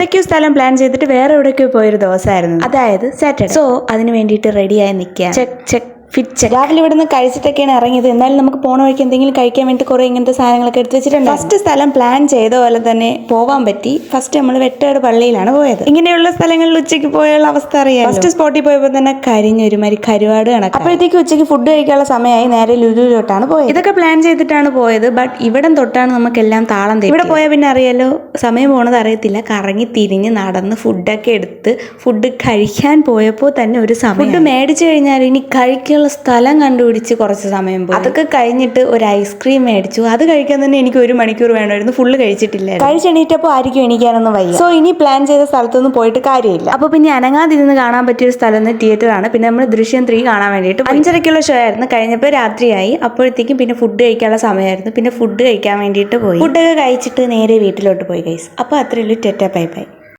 എവിടേക്കോ സ്ഥലം പ്ലാൻ ചെയ്തിട്ട് വേറെ എവിടേക്കോ പോയൊരു ദിവസമായിരുന്നു, അതായത് സാറ്റർഡേ. സോ അതിന് വേണ്ടിയിട്ട് റെഡിയായി നിൽക്കുക. Check fit. രാവിലെ ഇവിടെ നിന്ന് കഴിച്ചിട്ടൊക്കെയാണ് ഇറങ്ങിയത്. എന്നാലും നമുക്ക് പോണ വഴിക്ക് എന്തെങ്കിലും കഴിക്കാൻ വേണ്ടി കുറെ ഇങ്ങനത്തെ സാധനങ്ങളൊക്കെ എടുത്ത് വെച്ചിട്ടുണ്ട്. ഫസ്റ്റ് സ്ഥലം പ്ലാൻ ചെയ്ത പോലെ തന്നെ പോവാൻ പറ്റി. ഫസ്റ്റ് നമ്മൾ വെട്ടേട് പള്ളിയിലാണ് പോയത്. ഇങ്ങനെയുള്ള സ്ഥലങ്ങളിൽ ഉച്ചയ്ക്ക് പോയുള്ള അവസ്ഥ അറിയാം. ഫസ്റ്റ് സ്പോട്ടിൽ പോയപ്പോൾ തന്നെ കരിഞ്ഞൊരുമാതിരി കരുവാട് കണക്ക്. അപ്പോഴത്തേക്ക് ഉച്ചയ്ക്ക് ഫുഡ് കഴിക്കാനുള്ള സമയമായി. നേരെ ലുലുവിലോട്ടാണ് പോയത്. ഇതൊക്കെ പ്ലാൻ ചെയ്തിട്ടാണ് പോയത്. ബട്ട് ഇവിടം തൊട്ടാണ് നമുക്കെല്ലാം താളം തെറ്റി. ഇവിടെ പോയാൽ പിന്നെ അറിയാലോ, സമയം പോണത് അറിയത്തില്ല. കറങ്ങി തിരിഞ്ഞ് നടന്ന് ഫുഡൊക്കെ എടുത്ത് ഫുഡ് കഴിക്കാൻ പോയപ്പോൾ തന്നെ ഒരു സമയം. ഫുഡ് മേടിച്ചു കഴിഞ്ഞാൽ ഇനി കഴിക്കുക സ്ഥലം കണ്ടുപിടിച്ച് കുറച്ച് സമയം പോയി. അതൊക്കെ കഴിഞ്ഞിട്ട് ഒരു ഐസ്ക്രീം മേടിച്ചു. അത് കഴിക്കാൻ തന്നെ എനിക്ക് 1 മണിക്കൂർ വേണമായിരുന്നു. ഫുള്ള് കഴിച്ചിട്ടില്ല. കഴിച്ചെണീറ്റപ്പോൾ ആയിരിക്കും എണീക്കാനൊന്നും വയ്യ. സോ ഇനി പ്ലാൻ ചെയ്ത സ്ഥലത്തൊന്നും പോയിട്ട് കാര്യമില്ല. അപ്പോൾ പിന്നെ അനങ്ങാതിരുന്ന് കാണാൻ പറ്റിയൊരു സ്ഥലം തിയേറ്ററാണ്. പിന്നെ നമ്മൾ ദൃശ്യം 3 കാണാൻ വേണ്ടിയിട്ട് 5:30 ഷോ ആയിരുന്നു. കഴിഞ്ഞപ്പോൾ രാത്രിയായി. അപ്പോഴത്തേക്കും പിന്നെ ഫുഡ് കഴിക്കാനുള്ള സമയമായിരുന്നു. പിന്നെ ഫുഡ് കഴിക്കാൻ വേണ്ടിയിട്ട് പോയി. ഫുഡൊക്കെ കഴിച്ചിട്ട് നേരെ വീട്ടിലോട്ട് പോയി ഗൈസ്. അപ്പോൾ അത്രയേ ഉള്ളൂ. Tata bye bye.